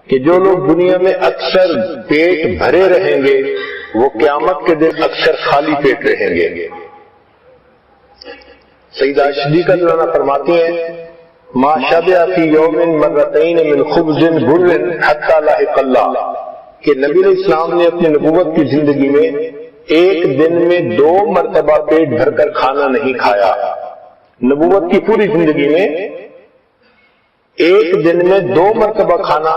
کہ جو لوگ دنیا میں اکثر پیٹ بھرے رہیں گے وہ قیامت کے دن اکثر خالی پیٹ رہیں گے۔ سیدہ صدیقہ جانہ فرماتی ہیں ما شبع فی یوم مرتین من خبز بر حتی لاحق اللہ، کہ نبی علیہ السلام نے اپنی نبوت کی زندگی میں ایک دن میں 2 مرتبہ پیٹ بھر کر کھانا نہیں کھایا۔ نبوت کی پوری زندگی میں ایک دن میں 2 مرتبہ کھانا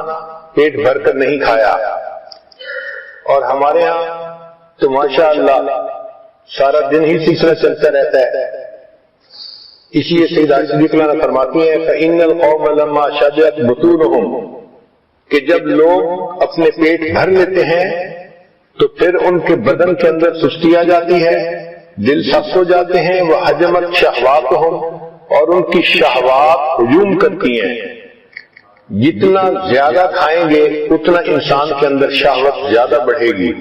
پیٹ بھر کر نہیں کھایا، اور ہمارے ہاں تو ماشاءاللہ سارا دن ہی سلسلہ چلتا رہتا ہے۔ اسی لیے سیدہ صدیقہ نے فرماتی ہیں فَإِنَّ الْقَوْمَ لَمَّا شَبِعَتْ بُطُونُهُمْ، کہ جب لوگ اپنے پیٹ بھر لیتے ہیں تو پھر ان کے بدن کے اندر سستی آ جاتی ہے، دل سخت ہو جاتے ہیں، وَحَجَمَتْ شَهْوَاتُهُمْ، اور ان کی شہوات ہجوم کرتی ہیں۔ جتنا زیادہ کھائیں گے اتنا انسان کے اندر شہوت زیادہ بڑھے گی۔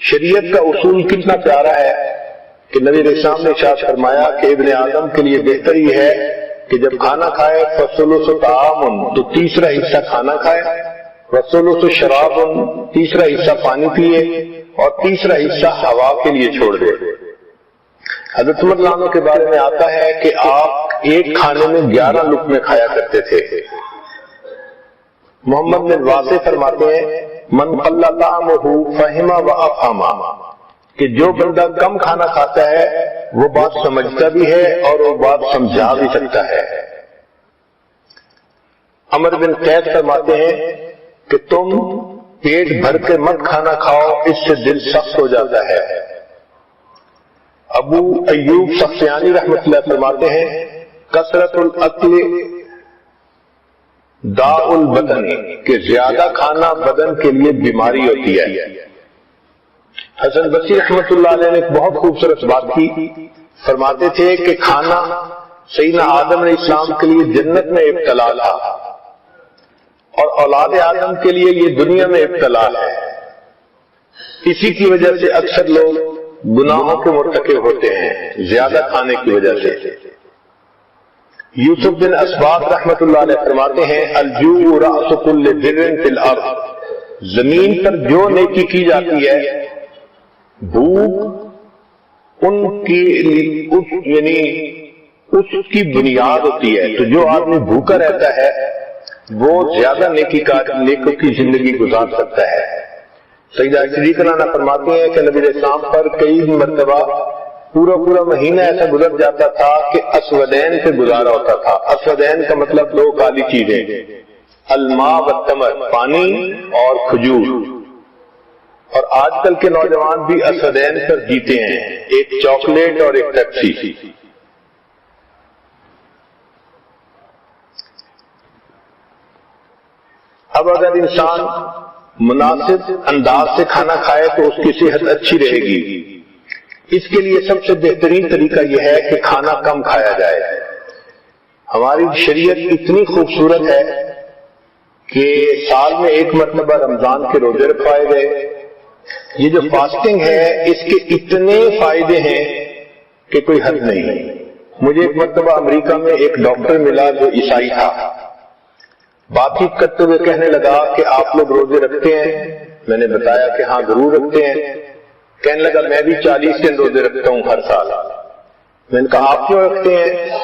شریعت کا اصول کتنا پیارا ہے کہ نبی علیہ السلام نے ارشاد فرمایا کہ ابن آدم کے لیے بہتر یہ ہے کہ جب کھانا کھائے فَثُلُثُ طَعَامٌ، تو تیسرا حصہ کھانا کھائے، وَثُلُثُ شَرَابٌ، تیسرا حصہ پانی پیے، اور تیسرا حصہ ہوا کے لیے چھوڑ دے۔ حضرت عمر رضی اللہ عنہ کے بارے میں آتا ہے کہ آپ ایک کھانے میں 11 لقمے کھایا کرتے تھے۔ محمد بن واصع فرماتے ہیں من قل طعمہ فہم وافہم، کہ جو بندہ کم کھانا کھاتا ہے وہ بات سمجھتا بھی ہے اور وہ بات سمجھا بھی سکتا ہے۔ عمر بن قیس فرماتے ہیں کہ تم پیٹ بھر کے مت کھانا کھاؤ، اس سے دل سخت ہو جاتا ہے۔ ابو ایوب سختیانی رحمۃ اللہ فرماتے ہیں کثرت الاکل داء البدن، کہ زیادہ کھانا بدن کے لیے بیماری ہوتی ہے۔ حسن بصری رحمۃ اللہ علیہ نے ایک بہت خوبصورت بات کی، فرماتے تھے کہ کھانا سیدنا آدم علیہ السلام کے لیے جنت میں ابتلا تھا، اور اولاد آدم کے لیے یہ دنیا میں ابتلا ہے۔ اسی کی وجہ سے اکثر لوگ گناہوں کے مرتکب ہوتے ہیں، زیادہ کھانے کی وجہ سے۔ یوسف بن اسباط رحمۃ اللہ علیہ فرماتے ہیں الجوع رأس کل بر فی الارض، زمین پر جو نیکی کی جاتی ہے بھوک ان کی یعنی اس کی بنیاد ہوتی ہے، تو جو آدمی بھوکا رہتا ہے وہ زیادہ نیکوں کی زندگی گزار سکتا ہے۔ سیدہ صدیقہ فرماتے ہیں کہ نبی علیہ السلام پر کئی مرتبہ پورا مہینہ ایسا گزر جاتا تھا کہ اسودین سے گزارا ہوتا تھا۔ اسودین کا مطلب 2 کالی چیزیں، الماء والتمر، پانی اور کھجور۔ اور آج کل کے نوجوان بھی اسودین پر جیتے ہیں، ایک چاکلیٹ اور ایک پیپسی۔ اب اگر انسان مناسب انداز سے کھانا کھائے تو اس کی صحت اچھی رہے گی۔ اس کے لیے سب سے بہترین طریقہ یہ ہے کہ کھانا کم کھایا جائے۔ ہماری شریعت اتنی خوبصورت ہے کہ سال میں 1 مرتبہ رمضان کے روزے رکھوائے گئے۔ یہ جو فاسٹنگ ہے اس کے اتنے فائدے ہیں کہ کوئی حد نہیں۔ مجھے ایک مرتبہ امریکہ میں ایک ڈاکٹر ملا جو عیسائی تھا، بات چیت کرتے ہوئے کہنے لگا کہ آپ لوگ روزے رکھتے ہیں؟ میں نے بتایا کہ ہاں ضرور رکھتے ہیں۔ کہنے لگا میں بھی 40 دن روزے رکھتا ہوں ہر سال۔ میں نے کہا آپ کیوں رکھتے ہیں؟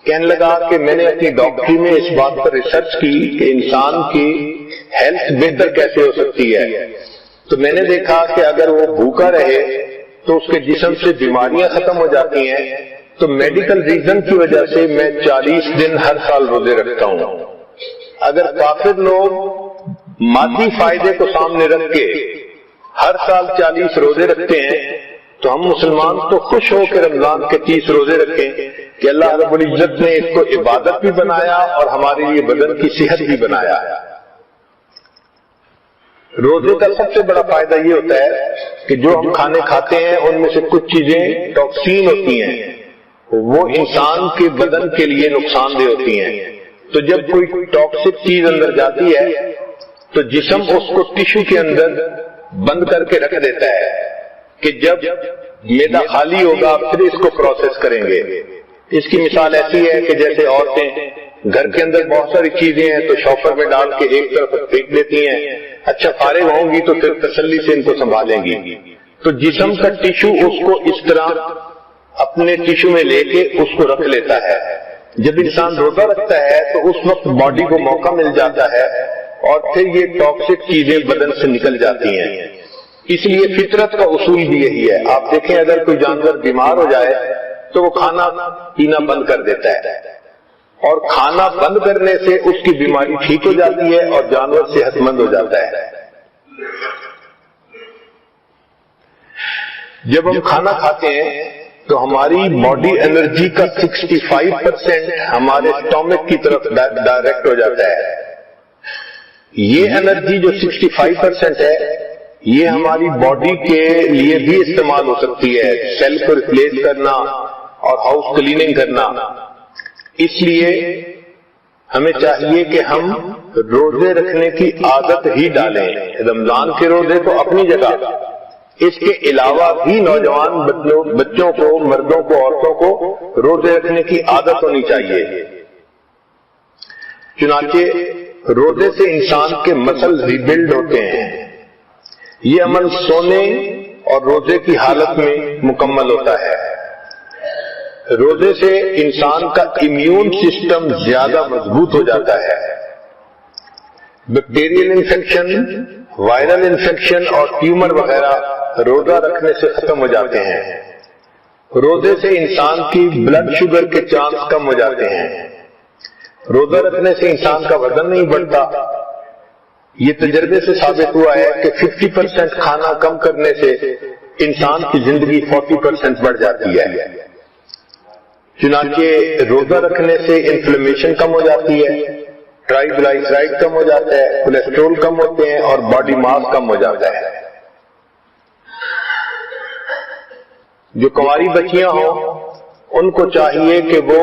کہنے لگا کہ میں نے اپنی ڈاکٹری میں اس بات پر ریسرچ کی کہ انسان کی ہیلتھ بہتر کیسے ہو سکتی ہے، تو میں نے دیکھا کہ اگر وہ بھوکا رہے تو اس کے جسم سے بیماریاں ختم ہو جاتی ہیں، تو میڈیکل ریزن کی وجہ سے میں 40 دن ہر سال روزے رکھتا ہوں۔ اگر کافر لوگ مادی فائدے کو سامنے رکھ کے ہر سال 40 روزے رکھتے ہیں تو ہم مسلمان تو خوش ہو کے رمضان کے 30 روزے رکھیں کہ اللہ رب العزت نے اس کو عبادت بھی بنایا اور ہمارے لیے بدن کی صحت بھی بنایا۔ روزے کا سب سے بڑا فائدہ یہ ہوتا ہے کہ جو ہم کھانے کھاتے ہیں ان میں سے کچھ چیزیں ٹاکسین ہوتی ہیں، وہ انسان کے بدن کے لیے نقصان دہ ہوتی ہیں۔ تو جب کوئی ٹاکسک چیز اندر جاتی ہے تو جسم اس کو ٹشو کے اندر بند کر کے رکھ دیتا ہے کہ جب معدہ خالی ہوگا پھر اس کو پروسیس کریں گے۔ اس کی مثال ایسی ہے کہ جیسے عورتیں گھر کے اندر بہت ساری چیزیں ہیں تو شاپر میں ڈال کے ایک طرف پھینک دیتی ہیں، اچھا فارغ ہوں گی تو پھر تسلی سے ان کو سنبھالیں گی. تو جسم کا ٹیشو اس کو اس طرح اپنے ٹیشو میں لے کے اس کو رکھ لیتا ہے. جب انسان روزہ رکھتا ہے تو اس وقت باڈی کو موقع مل جاتا ہے اور پھر یہ ٹاکسک چیزیں بدن سے نکل جاتی ہیں. اس لیے فطرت کا اصول بھی یہی ہے. آپ دیکھیں اگر کوئی جانور بیمار ہو جائے تو وہ کھانا پینا بند کر دیتا ہے، اور کھانا بند کرنے سے اس کی بیماری ٹھیک ہو جاتی ہے اور جانور صحت مند ہو جاتا ہے. جب ہم کھانا کھاتے ہیں تو ہماری باڈی انرجی کا 65% ہمارے اسٹومک کی طرف ڈائریکٹ ہو جاتا ہے. یہ انرجی جو 65% ہے یہ ہماری باڈی کے لیے بھی استعمال ہو سکتی ہے، سیل کو ریپلیس کرنا اور ہاؤس کلیننگ کرنا. اس لیے ہمیں چاہیے کہ ہم روزے رکھنے کی عادت ہی ڈالیں. رمضان کے روزے تو اپنی جگہ، اس کے علاوہ بھی نوجوان بچوں کو، مردوں کو، عورتوں کو روزے رکھنے کی عادت ہونی چاہیے. چنانچہ روزے سے انسان کے مسل ریبلڈ ہوتے ہیں. یہ عمل سونے اور روزے کی حالت میں مکمل ہوتا ہے. روزے سے انسان کا امیون سسٹم زیادہ مضبوط ہو جاتا ہے. بیکٹیریل انفیکشن، وائرل انفیکشن اور ٹیومر وغیرہ روزہ رکھنے سے ختم ہو جاتے ہیں. روزے سے انسان کی بلڈ شوگر کے چانس کم ہو جاتے ہیں. روزہ رکھنے سے انسان کا وزن نہیں بڑھتا. یہ تجربے سے ثابت ہوا ہے کہ 50% کھانا کم کرنے سے انسان کی زندگی 40% بڑھ جاتی ہے. چنانچہ روزہ رکھنے سے انفلیمیشن کم ہو جاتی ہے، ٹرائیگلائسرائڈ کم ہو جاتا ہے، کولیسٹرول کم ہوتے ہیں اور باڈی ماس کم ہو جاتا ہے. جو کنواری بچیاں ہوں ان کو چاہیے کہ وہ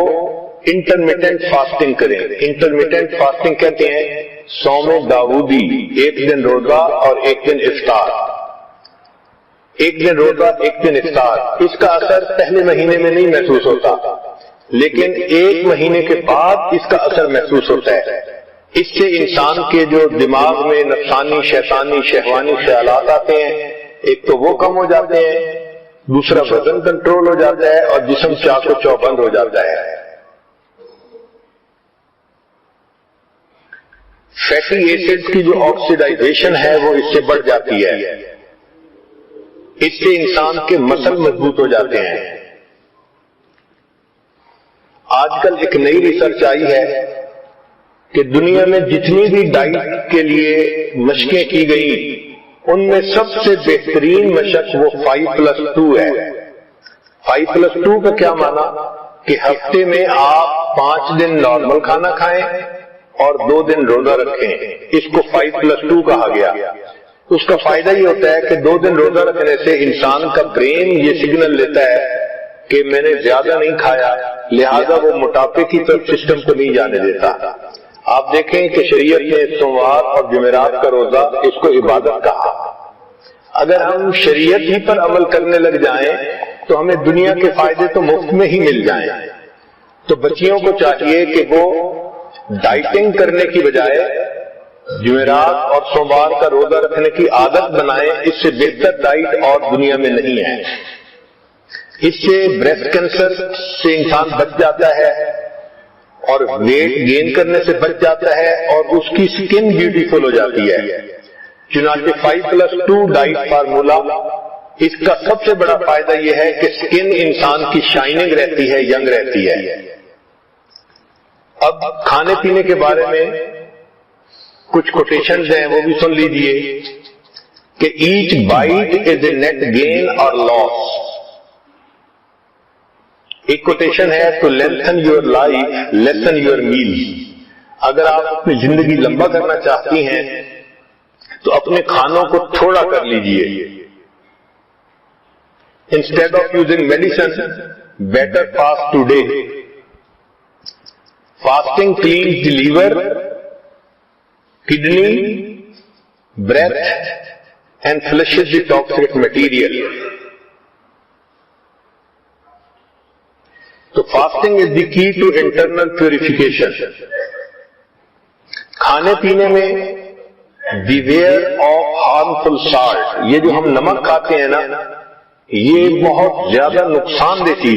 انٹرمیٹنٹ فاسٹنگ کریں. انٹرمیٹنٹ فاسٹنگ کہتے ہیں صوم داؤدی، ایک دن روزہ اور ایک دن افطار. ایک دن روزہ ایک دن افطار. اس کا اثر پہلے مہینے میں نہیں محسوس ہوتا، لیکن ایک مہینے کے بعد اس کا اثر محسوس ہوتا ہے. اس سے انسان کے جو دماغ میں نفسانی، شیطانی، شہوانی خیالات آتے ہیں، ایک تو وہ کم ہو جاتے ہیں، دوسرا وزن کنٹرول ہو جاتا ہے اور جسم چاق و چوبند ہو جاتا ہے. فیٹی ایسڈ کی جو آکسیڈائزیشن ہے وہ اس سے بڑھ جاتی ہے. اس سے انسان کے مسل مضبوط ہو جاتے ہیں. آج کل ایک نئی ریسرچ آئی ہے کہ دنیا میں جتنی بھی ڈائٹ کے لیے مشقیں کی گئی ان میں سب سے بہترین مشق وہ 5+2 ہے. 5+2 کا کیا معنی کہ ہفتے میں آپ 5 دن نارمل کھانا کھائیں اور 2 دن روزہ رکھیں. اس کو 5+2 کہا گیا. اس کا فائدہ یہ ہوتا ہے کہ 2 دن روزہ رکھنے سے انسان کا برین یہ سگنل لیتا ہے کہ میں نے زیادہ نہیں کھایا، لہذا وہ موٹاپے کی طرف سسٹم کو نہیں جانے دیتا. آپ دیکھیں کہ شریعت نے سوموار اور جمعرات کا روزہ اس کو عبادت کہا. اگر ہم شریعت ہی پر عمل کرنے لگ جائیں تو ہمیں دنیا کے فائدے تو مفت میں ہی مل جائیں. تو بچیوں کو چاہیے کہ وہ ڈائٹنگ کرنے کی بجائے جمعرات اور سوموار کا روزہ رکھنے کی عادت بنائیں. اس سے بہتر ڈائٹ اور دنیا میں نہیں ہے. اس سے بریسٹ کینسر سے انسان بچ جاتا ہے اور ویٹ گین کرنے سے بچ جاتا ہے اور اس کی سکن بیوٹیفل ہو جاتی ہے. چنانچہ 5+2 ڈائٹ فارمولا، اس کا سب سے بڑا فائدہ یہ ہے کہ سکن انسان کی شائننگ رہتی ہے، ینگ رہتی ہے. اب کھانے پینے کے بارے میں کچھ کوٹیشنز ہیں، وہ بھی سن لیجئے کہ each bite is a net gain اور لاس. ایک کوٹیشن ہے to lengthen your life lessen your meal. اگر آپ اپنی زندگی لمبا کرنا چاہتی ہیں تو اپنے کھانوں کو تھوڑا کر لیجئے. Instead of using medicine better fast today. Fasting cleanse the liver, kidney, breath and flushes the toxic material. تو fasting is the key to internal purification. کھانے پینے میں بیویئر آف ہارمفل سالٹ، یہ جو ہم نمک کھاتے ہیں نا، یہ بہت زیادہ نقصان دہ چیز